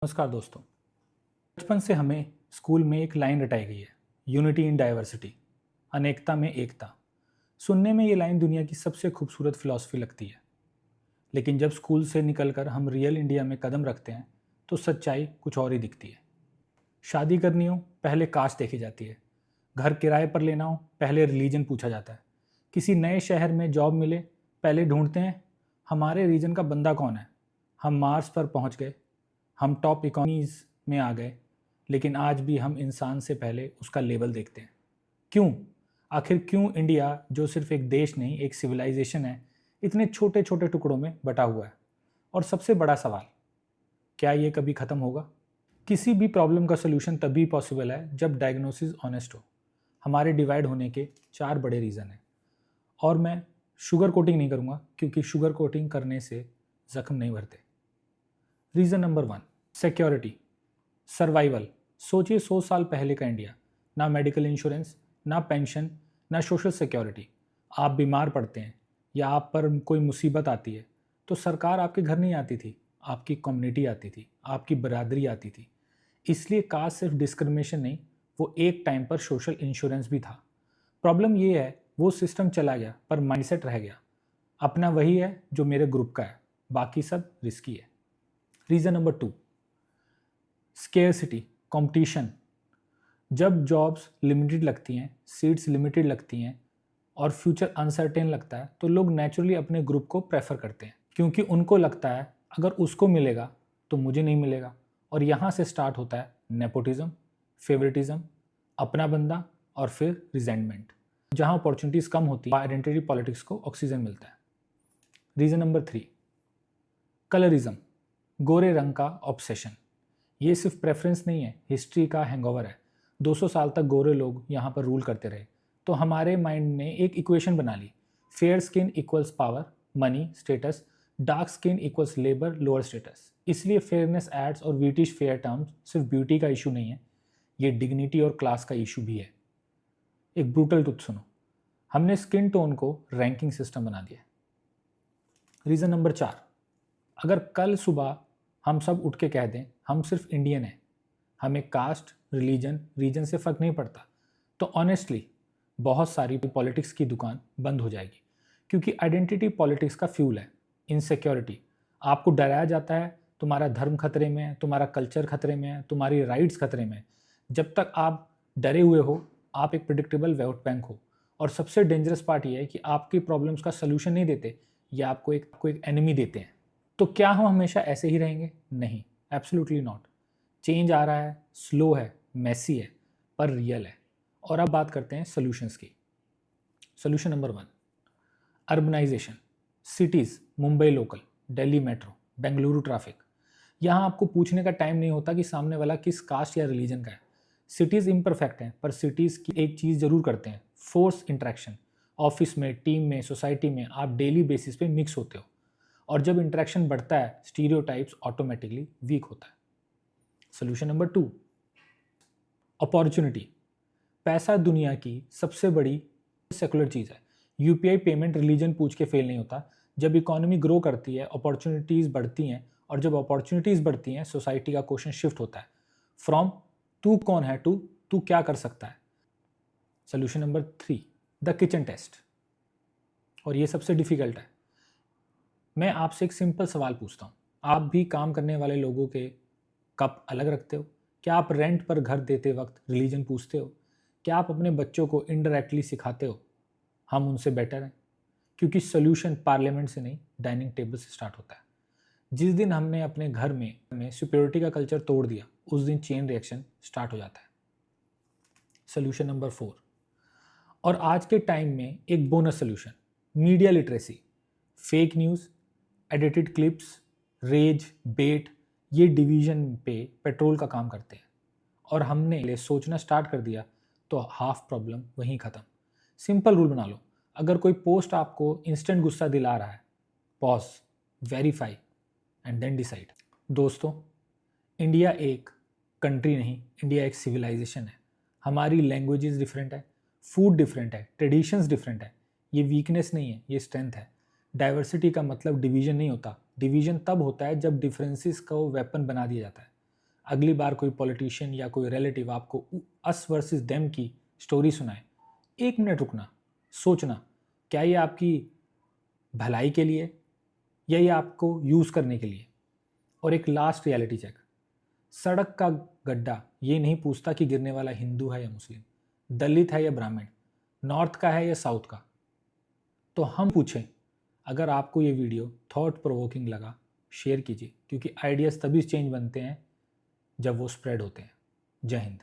नमस्कार दोस्तों। बचपन से हमें स्कूल में एक लाइन रटाई गई है, यूनिटी इन डाइवर्सिटी, अनेकता में एकता। सुनने में ये लाइन दुनिया की सबसे खूबसूरत फिलॉसफी लगती है, लेकिन जब स्कूल से निकलकर हम रियल इंडिया में कदम रखते हैं तो सच्चाई कुछ और ही दिखती है। शादी करनी हो पहले कास्ट देखी जाती है, घर किराए पर लेना हो पहले रिलीजन पूछा जाता है, किसी नए शहर में जॉब मिले पहले ढूंढते हैं हमारे रीजन का बंदा कौन है। हम मार्स पर पहुंच गए, हम टॉप इकोनॉमीज़ में आ गए, लेकिन आज भी हम इंसान से पहले उसका लेवल देखते हैं। क्यों? आखिर क्यों इंडिया, जो सिर्फ एक देश नहीं एक सिविलाइजेशन है, इतने छोटे छोटे टुकड़ों में बटा हुआ है? और सबसे बड़ा सवाल, क्या ये कभी ख़त्म होगा? किसी भी प्रॉब्लम का सोल्यूशन तभी पॉसिबल है जब डायग्नोसिस ऑनेस्ट हो। हमारे डिवाइड होने के 4 बड़े रीज़न हैं, और मैं शुगर कोटिंग नहीं करूँगा क्योंकि शुगर कोटिंग करने से ज़ख्म नहीं भरते। Reason number 1, security, survival. सोचिए 100 साल पहले का इंडिया, ना मेडिकल इंश्योरेंस, ना पेंशन, ना सोशल सिक्योरिटी। आप बीमार पड़ते हैं या आप पर कोई मुसीबत आती है तो सरकार आपके घर नहीं आती थी, आपकी कम्युनिटी आती थी, आपकी बरादरी आती थी। इसलिए कास्ट सिर्फ डिस्क्रिमिनेशन नहीं, वो एक टाइम पर सोशल इंश्योरेंस भी था। प्रॉब्लम ये है, वो सिस्टम चला गया पर माइंडसेट रह गया। अपना वही है जो मेरे ग्रुप का है, बाकी सब रिस्की है। Reason number 2, scarcity, competition. जब जॉब्स लिमिटेड लगती हैं, सीट्स लिमिटेड लगती हैं और फ्यूचर अनसर्टेन लगता है तो लोग नेचुरली अपने ग्रुप को प्रेफर करते हैं, क्योंकि उनको लगता है अगर उसको मिलेगा तो मुझे नहीं मिलेगा। और यहाँ से स्टार्ट होता है नेपोटिज्म, फेवरेटिज्म, अपना बंदा और फिर रिजेंटमेंट। जहाँ अपॉर्चुनिटीज़ कम होती है आइडेंटिटी पॉलिटिक्स को ऑक्सीजन मिलता है। रीज़न नंबर 3, कलरिज्म, गोरे रंग का ऑब्सेशन। ये सिर्फ प्रेफरेंस नहीं है, हिस्ट्री का हैंगओवर है। 200 साल तक गोरे लोग यहाँ पर रूल करते रहे, तो हमारे माइंड ने एक इक्वेशन बना ली, fair skin equals power, money, status, dark skin equals labour, lower status. इसलिए फेयरनेस एड्स और ब्रिटिश फेयर टर्म्स सिर्फ ब्यूटी का इशू नहीं है, ये डिग्निटी और क्लास का इशू भी है। एक ब्रूटल ट्रुथ सुनो, हमने स्किन टोन को रैंकिंग सिस्टम बना दिया। रीज़न नंबर 4, अगर कल सुबह हम सब उठ के कह दें हम सिर्फ इंडियन हैं, हमें कास्ट, रिलीजन, रीजन से फ़र्क नहीं पड़ता, तो ऑनेस्टली बहुत सारी पॉलिटिक्स की दुकान बंद हो जाएगी। क्योंकि आइडेंटिटी पॉलिटिक्स का फ्यूल है इनसिक्योरिटी। आपको डराया जाता है तुम्हारा धर्म खतरे में है, तुम्हारा कल्चर खतरे में है, तुम्हारी राइट्स खतरे में है। जब तक आप डरे हुए हो, आप एक प्रिडिक्टेबल वोट बैंक हो। और सबसे डेंजरस पार्ट ये है कि आपकी प्रॉब्लम्स का सोल्यूशन नहीं देते, या आपको एक एनिमी देते हैं। तो क्या हम हमेशा ऐसे ही रहेंगे? नहीं, एब्सोल्युटली नॉट। चेंज आ रहा है, स्लो है, मैसी है, पर रियल है। और अब बात करते हैं सोल्यूशंस की। Solution number 1, urbanisation. Cities, Mumbai local, Delhi metro, Bengaluru traffic. यहाँ आपको पूछने का टाइम नहीं होता कि सामने वाला किस कास्ट या रिलीजन का है। सिटीज़ इम्परफेक्ट हैं, पर सिटीज़ की एक चीज़ ज़रूर करते हैं, फोर्स इंटरेक्शन। ऑफिस में, टीम में, सोसाइटी में आप डेली बेसिस पे मिक्स होते हो, और जब इंटरेक्शन बढ़ता है स्टीरियोटाइप्स ऑटोमेटिकली वीक होता है। Solution number 2, opportunity. पैसा दुनिया की सबसे बड़ी सेकुलर चीज़ है। यूपीआई पेमेंट रिलीजन पूछ के फेल नहीं होता। जब इकोनॉमी ग्रो करती है, अपॉर्चुनिटीज़ बढ़ती हैं, और जब अपॉर्चुनिटीज़ बढ़ती हैं सोसाइटी का क्वेश्चन शिफ्ट होता है फ्रॉम तू कौन है टू तू क्या कर सकता है। Solution number 3, the kitchen test. और ये सबसे डिफिकल्ट है। मैं आपसे एक सिंपल सवाल पूछता हूँ, आप भी काम करने वाले लोगों के कप अलग रखते हो? क्या आप रेंट पर घर देते वक्त रिलीजन पूछते हो? क्या आप अपने बच्चों को इनडायरेक्टली सिखाते हो हम उनसे बेटर हैं? क्योंकि सोल्यूशन पार्लियामेंट से नहीं, डाइनिंग टेबल से स्टार्ट होता है। जिस दिन हमने अपने घर में सुपीरियरिटी का कल्चर तोड़ दिया, उस दिन चेन रिएक्शन स्टार्ट हो जाता है। सोल्यूशन नंबर 4, और आज के टाइम में एक bonus solution, media literacy. Fake news, edited clips, rage, bait, ये डिवीजन पे पेट्रोल का काम करते हैं। और हमने सोचना स्टार्ट कर दिया तो हाफ प्रॉब्लम वहीं ख़त्म। सिंपल रूल बना लो, अगर कोई पोस्ट आपको इंस्टेंट गुस्सा दिला रहा है, pause, verify and then decide. दोस्तों, इंडिया एक कंट्री नहीं, इंडिया एक सिविलाइजेशन है। हमारी लैंग्वेजेस डिफरेंट है, फूड डिफरेंट है, ट्रेडिशंस डिफरेंट है। ये वीकनेस नहीं है, ये स्ट्रेंथ है। डाइवर्सिटी का मतलब डिवीजन नहीं होता, डिवीजन तब होता है जब डिफरेंसेस को वेपन बना दिया जाता है। अगली बार कोई पॉलिटिशियन या कोई रिलेटिव आपको अस वर्सेस देम की स्टोरी सुनाए, 1 मिनट रुकना, सोचना, क्या ये आपकी भलाई के लिए या ये आपको यूज़ करने के लिए। और एक लास्ट रियलिटी चेक, सड़क का गड्ढा ये नहीं पूछता कि गिरने वाला हिंदू है या मुस्लिम, दलित है या ब्राह्मण, नॉर्थ का है या साउथ का। तो हम पूछें, अगर आपको ये वीडियो थॉट प्रोवोकिंग लगा, शेयर कीजिए, क्योंकि आइडियाज़ तभी चेंज बनते हैं जब वो स्प्रेड होते हैं। जय हिंद।